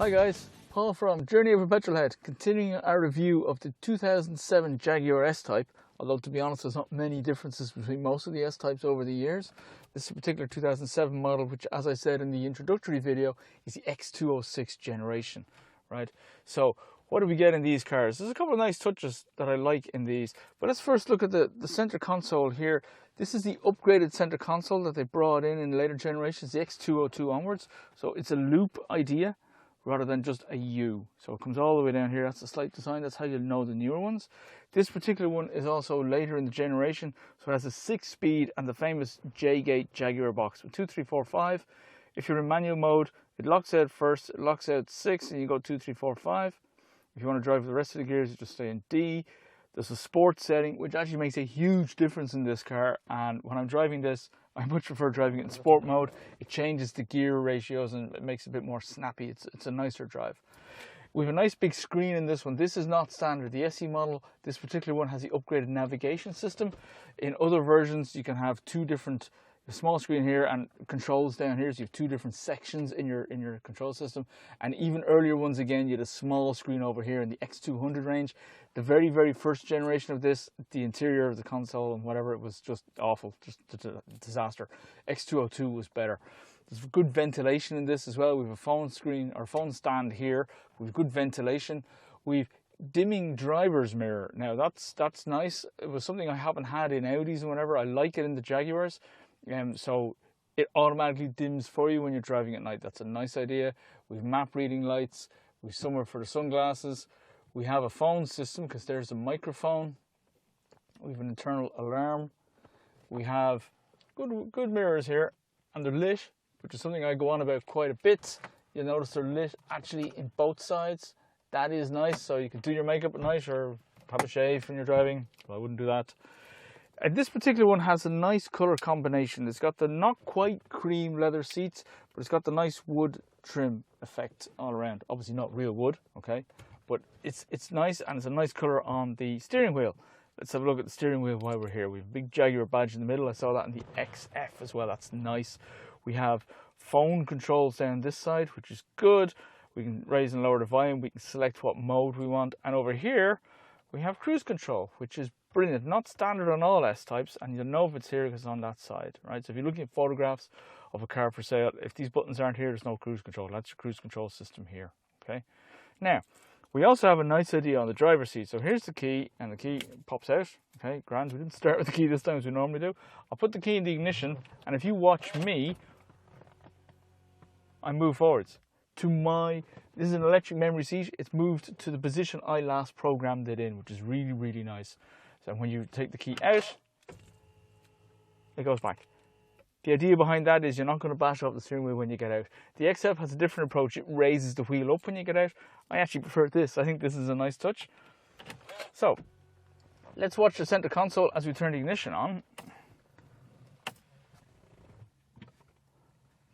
Hi guys, Paul from Journey of a Petrolhead, continuing our review of the 2007 Jaguar S Type. Although to be honest, there's not many differences between most of the S Types over the years. This is a particular 2007 model, which, as I said in the introductory video, is the X206 generation, right? So what do we get in these cars? There's a couple of nice touches that I like in these, but let's first look at the center console here. This is the upgraded center console that they brought in later generations, the X202 onwards. So it's a loop idea rather than just a U. So it comes all the way down here. That's the slight design. That's how you'll know the newer ones. This particular one is also later in the generation. So it has a 6-speed and the famous J-gate Jaguar box with 2, 3, 4, 5. If you're in manual mode, it locks out first, it locks out 6, and you go 2, 3, 4, 5. If you want to drive the rest of the gears, you just stay in D. There's a sports setting, which actually makes a huge difference in this car. And when I'm driving this, I much prefer driving it in sport mode. It changes the gear ratios and it makes it a bit more snappy. It's a nicer drive. We have a nice big screen in this one. This is not standard. The SE model, this particular one has the upgraded navigation system. In other versions, you can have two different, a small screen here and controls down here. So you have two different sections in your control system. And even earlier ones, again, you had a small screen over here in the X200 range. The very, very first generation of this, the interior of the console and whatever, it was just awful, just a disaster. X202 was better. There's good ventilation in this as well. We have a phone screen or phone stand here. We have good ventilation. We've dimming driver's mirror. Now that's nice. It was something I haven't had in Audis and whatever. I like it in the Jaguars. So it automatically dims for you when you're driving at night. That's a nice idea. We have map reading lights. We have somewhere for the sunglasses. We have a phone system because there's a microphone. We have an internal alarm. We have good mirrors here, and they're lit, which is something I go on about quite a bit. You'll notice they're lit actually in both sides. That is nice, so you can do your makeup at night or have a shave when you're driving. Well, I wouldn't do that. And this particular one has a nice color combination. It's got the not quite cream leather seats, but it's got the nice wood trim effect all around. Obviously not real wood, okay? But it's nice, and it's a nice color on the steering wheel. Let's have a look at the steering wheel while we're here. We have a big Jaguar badge in the middle. I saw that in the XF as well. That's nice. We have phone controls down this side, which is good. We can raise and lower the volume. We can select what mode we want. And over here, we have cruise control, which is brilliant. Not standard on all S types, and you'll know if it's here because it's on that side, right? So if you're looking at photographs of a car for sale, if these buttons aren't here, there's no cruise control. That's your cruise control system here, okay? Now, we also have a nice idea on the driver's seat. So here's the key, and the key pops out. Okay, grand. We didn't start with the key this time as we normally do. I'll put the key in the ignition, and if you watch me, I move forwards to this is an electric memory seat. It's moved to the position I last programmed it in, which is really, really nice. So when you take the key out, it goes back. The idea behind that is you're not going to bash off the steering wheel when you get out. The XF has a different approach. It raises the wheel up when you get out. I actually prefer this. I think this is a nice touch. So let's watch the center console as we turn the ignition on.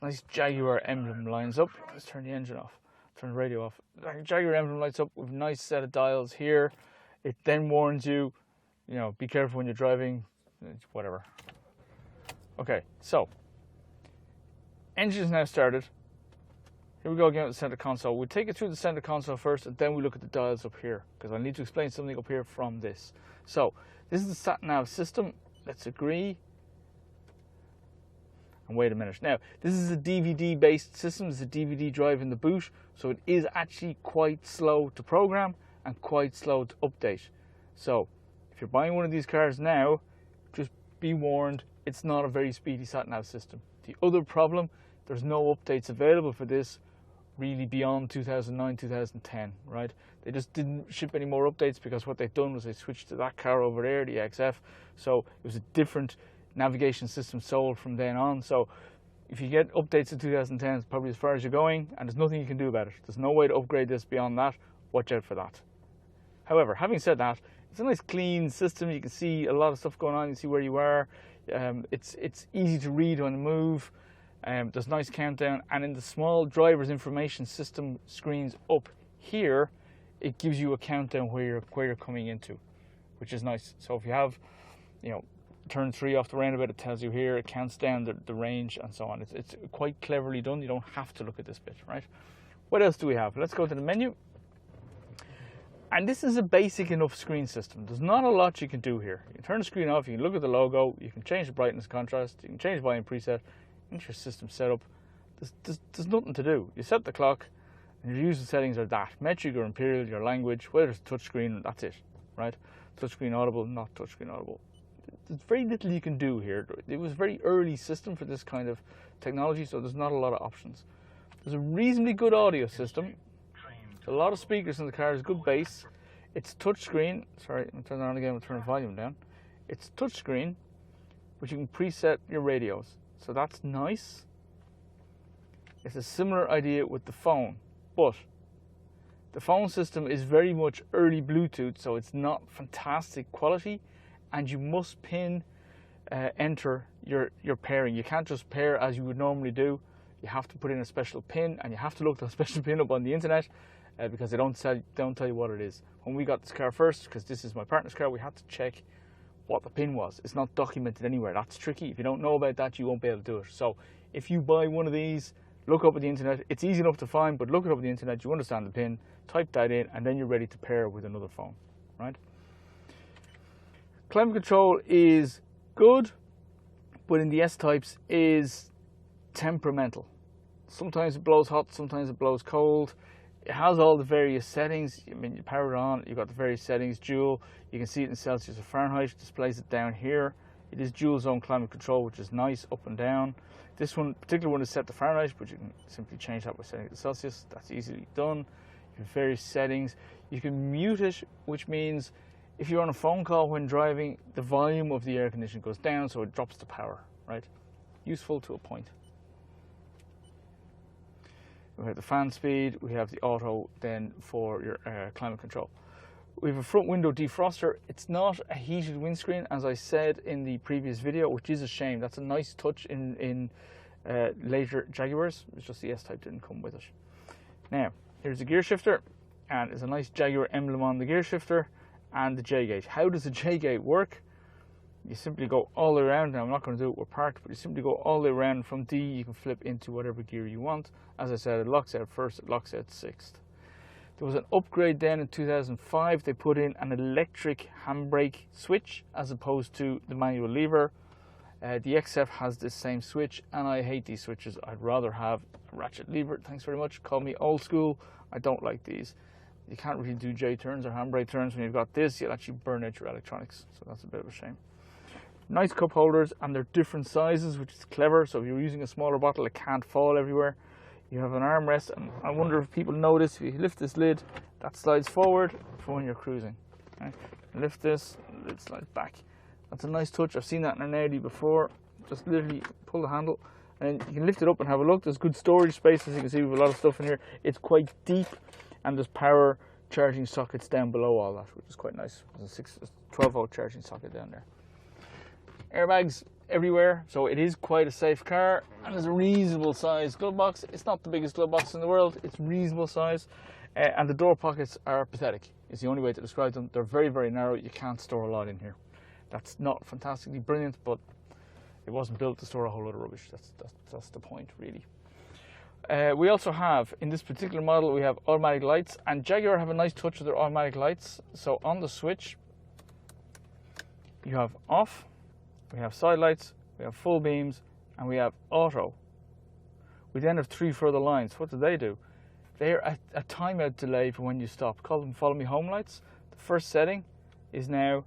Nice Jaguar emblem lines up. Let's turn the engine off. Turn the radio off. Jaguar emblem lights up with a nice set of dials here. It then warns you, be careful when you're driving, whatever. Okay, so engine is now started. Here we go again with the center console. We'll take it through the center console first, and then we look at the dials up here, because I need to explain something up here from this. So this is the sat-nav system. Let's agree. And wait a minute. Now, this is a DVD-based system. There's a DVD drive in the boot, so it is actually quite slow to program and quite slow to update. So if you're buying one of these cars now, just be warned, it's not a very speedy sat-nav system. The other problem, there's no updates available for this really beyond 2009, 2010, right? They just didn't ship any more updates because what they've done was they switched to that car over there, the XF. So it was a different navigation system sold from then on. So if you get updates in 2010, it's probably as far as you're going, and there's nothing you can do about it. There's no way to upgrade this beyond that. Watch out for that. However, having said that, it's a nice clean system. You can see a lot of stuff going on. You see where you are. It's easy to read on the move. There's nice countdown, and in the small driver's information system screens up here, it gives you a countdown where you're coming into, which is nice. So if you have, turn 3 off the roundabout, it tells you here. It counts down the range and so on. It's quite cleverly done. You don't have to look at this bit, right? What else do we have? Let's go to the menu. And this is a basic enough screen system. There's not a lot you can do here. You can turn the screen off, you can look at the logo, you can change the brightness, contrast, you can change volume preset, into your system setup. There's nothing to do. You set the clock, and your user settings are that. Metric or imperial, your language, whether it's touchscreen, that's it, right? Touchscreen audible, not touchscreen audible. There's very little you can do here. It was a very early system for this kind of technology, so there's not a lot of options. There's a reasonably good audio system. A lot of speakers in the car, is good bass. It's touchscreen. Sorry, I'm turn it on again. We'll turn the volume down. It's touchscreen, but you can preset your radios, so that's nice. It's a similar idea with the phone, but the phone system is very much early Bluetooth, so it's not fantastic quality, and you must enter your pairing. You can't just pair as you would normally do. You have to put in a special pin, and you have to look the special pin up on the internet. Because they don't tell you what it is. When we got this car first, because this is my partner's car, we had to check what the pin was. It's not documented anywhere. That's tricky. If you don't know about that, you won't be able to do it. So if you buy one of these, look up at the internet. It's easy enough to find, but look it up at the internet. You understand the pin, type that in, and then you're ready to pair with another phone, right? Climate control is good, but in the S-types is temperamental. Sometimes it blows hot, sometimes it blows cold. It has all the various settings. I mean, you power it on, you've got the various settings, dual. You can see it in Celsius or Fahrenheit. It displays it down here. It is dual zone climate control, which is nice, up and down. This one, particular one, is set to Fahrenheit, but you can simply change that by setting it to Celsius. That's easily done. You have various settings. You can mute it, which means if you're on a phone call when driving, the volume of the air conditioner goes down, so it drops the power, right? Useful to a point. We have the fan speed, we have the auto then for your climate control. We have a front window defroster. It's not a heated windscreen, as I said in the previous video, which is a shame. That's a nice touch in later Jaguars. It's just the S-Type didn't come with it. Now, here's the gear shifter, and there's a nice Jaguar emblem on the gear shifter, and the J-gate. How does the J-gate work? You simply go all the way around. Now I'm not going to do it with parked, but you simply go all the way around. From D you can flip into whatever gear you want. As I said, it locks out first, it locks out sixth. There was an upgrade then in 2005. They put in an electric handbrake switch as opposed to the manual lever. The XF has this same switch, and I hate these switches. I'd rather have a ratchet lever. Thanks very much. Call me old school. I don't like these. You can't really do J turns or handbrake turns when you've got this. You'll actually burn out your electronics, so that's a bit of a shame. Nice cup holders, and they're different sizes, which is clever. So if you're using a smaller bottle, it can't fall everywhere. You have an armrest, and I wonder if people notice, if you lift this lid, that slides forward for when you're cruising. Okay? Lift this, the lid slides back. That's a nice touch. I've seen that in an Audi before. Just literally pull the handle, and you can lift it up and have a look. There's good storage space, as you can see. We have a lot of stuff in here. It's quite deep, and there's power charging sockets down below all that, which is quite nice. There's a 12-volt charging socket down there. Airbags everywhere, so it is quite a safe car, and there's a reasonable size glove box. It's not the biggest glove box in the world, it's reasonable size, and the door pockets are pathetic. It's the only way to describe them. They're very, very narrow. You can't store a lot in here. That's not fantastically brilliant, but it wasn't built to store a whole lot of rubbish. That's the point, really. We also have, in this particular model, we have automatic lights, and Jaguar have a nice touch with their automatic lights. So on the switch, you have off, we have side lights, we have full beams, and we have auto. We then have 3 further lines. What do? They're a timeout delay for when you stop. Call them follow me home lights. The first setting is now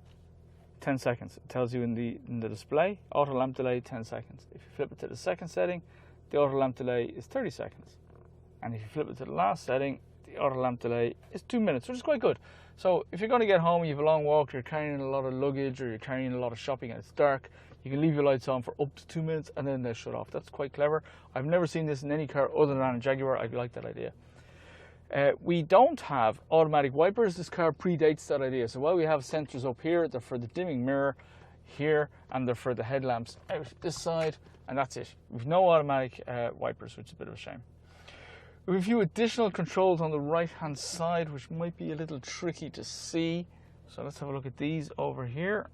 10 seconds. It tells you in the display, auto lamp delay 10 seconds. If you flip it to the second setting, the auto lamp delay is 30 seconds. And if you flip it to the last setting, the auto lamp delay is 2 minutes, which is quite good. So if you're going to get home, you have a long walk, you're carrying a lot of luggage, or you're carrying a lot of shopping and it's dark, you can leave your lights on for up to 2 minutes and then they'll shut off. That's quite clever. I've never seen this in any car other than a Jaguar. I like that idea. We don't have automatic wipers. This car predates that idea. So while we have sensors up here, they're for the dimming mirror here, and they're for the headlamps out this side, and that's it. We've no automatic wipers, which is a bit of a shame. We have a few additional controls on the right hand side, which might be a little tricky to see. So let's have a look at these over here.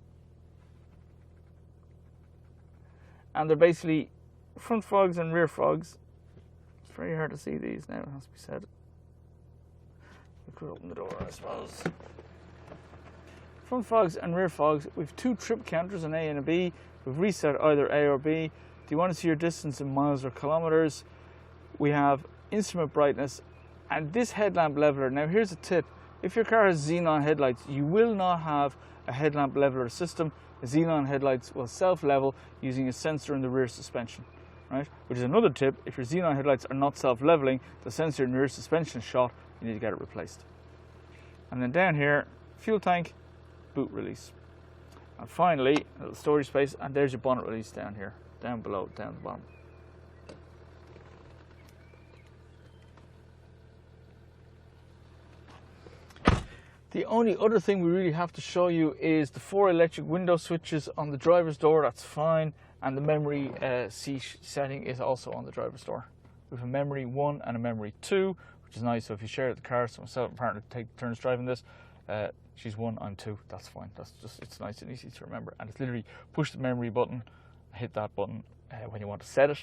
And they're basically front fogs and rear fogs. It's very hard to see these now, it has to be said. We could open the door, I suppose. Front fogs and rear fogs. We've two trip counters, an A and a B. We've reset either A or B. Do you want to see your distance in miles or kilometers? We have instrument brightness and this headlamp leveler. Now here's a tip. If your car has xenon headlights, you will not have a headlamp leveler system. The xenon headlights will self-level using a sensor in the rear suspension, right? Which is another tip. If your xenon headlights are not self-leveling, the sensor in the rear suspension is shot, you need to get it replaced. And then down here, fuel tank, boot release. And finally, a little storage space, and there's your bonnet release down here, down below, down the bottom. The only other thing we really have to show you is the 4 electric window switches on the driver's door. That's fine, and the memory seat setting is also on the driver's door. We have a memory 1 and a memory 2, which is nice. So if you share the car, so myself and partner take turns driving this, she's 1, I'm 2. That's fine. That's just, it's nice and easy to remember. And it's literally push the memory button, hit that button when you want to set it,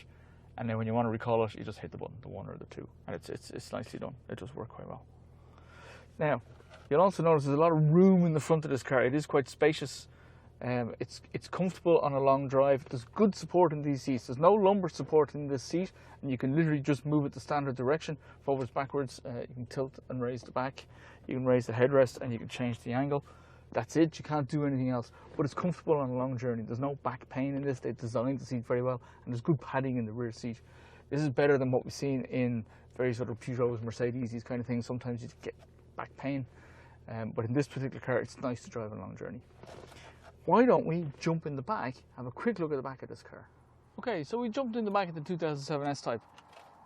and then when you want to recall it, you just hit the button, the 1 or the 2, and it's nicely done. It does work quite well. Now, you'll also notice there's a lot of room in the front of this car. It is quite spacious. It's comfortable on a long drive. There's good support in these seats. There's no lumbar support in this seat, and you can literally just move it the standard direction, forwards, backwards. You can tilt and raise the back. You can raise the headrest, and you can change the angle. That's it. You can't do anything else. But it's comfortable on a long journey. There's no back pain in this. They designed the seat very well, and there's good padding in the rear seat. This is better than what we've seen in various other Peugeots, Mercedes, these kind of things. Sometimes you get back pain. But in this particular car, it's nice to drive a long journey. Why don't we jump in the back, have a quick look at the back of this car. Okay, so we jumped in the back of the 2007 S Type.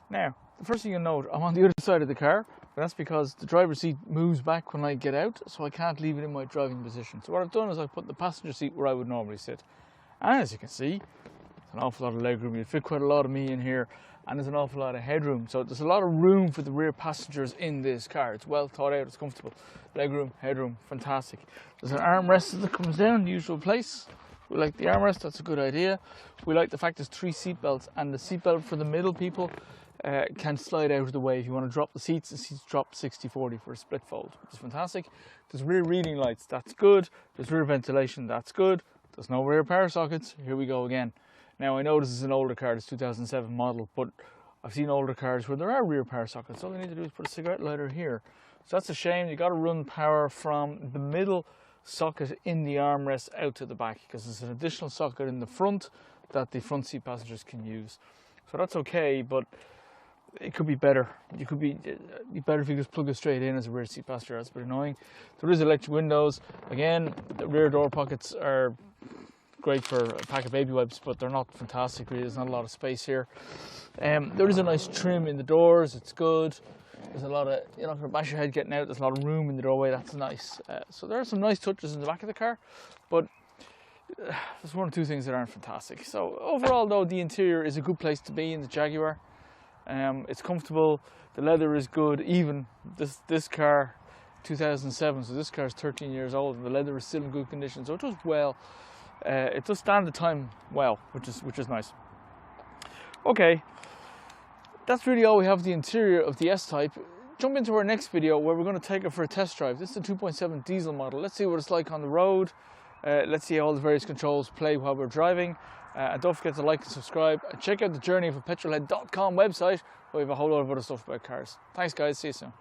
Now, the first thing you'll note, I'm on the other side of the car, but that's because the driver's seat moves back when I get out, so I can't leave it in my driving position. So what I've done is I've put the passenger seat where I would normally sit. And as you can see, there's an awful lot of legroom. You'd fit quite a lot of me in here, and there's an awful lot of headroom. So there's a lot of room for the rear passengers in this car. It's well thought out, it's comfortable. Legroom, headroom, fantastic. There's an armrest that comes down, the usual place. We like the armrest, that's a good idea. We like the fact there's 3 seat belts, and the seat belt for the middle people can slide out of the way. If you want to drop the seats drop 60-40 for a split fold, which is fantastic. There's rear reading lights, that's good. There's rear ventilation, that's good. There's no rear power sockets, here we go again. Now I know this is an older car, this 2007 model, but I've seen older cars where there are rear power sockets. All you need to do is put a cigarette lighter here. So that's a shame. You got to run power from the middle socket in the armrest out to the back, because there's an additional socket in the front that the front seat passengers can use. So that's okay, but it could be better. You could be better if you just plug it straight in as a rear seat passenger. That's a bit annoying. There is electric windows. Again, the rear door pockets are great for a pack of baby wipes, but they're not fantastic really. There's not a lot of space here. There is a nice trim in the doors, it's good. There's a lot of, you're not going to bash your head getting out, there's a lot of room in the doorway, that's nice. So there are some nice touches in the back of the car, but there's 1 or 2 things that aren't fantastic. So overall though, the interior is a good place to be in the Jaguar. It's comfortable, the leather is good. Even this car, 2007, so this car is 13 years old, and the leather is still in good condition, so it does well. It does stand the time well, which is nice. Okay, that's really all we have the interior of the S Type. Jump into our next video where we're going to take it for a test drive. This is the 2.7 diesel model. Let's see what it's like on the road. Let's see how all the various controls play while we're driving. And don't forget to like and subscribe. And check out the journeyofpetrolhead.com website where we have a whole lot of other stuff about cars. Thanks guys, see you soon.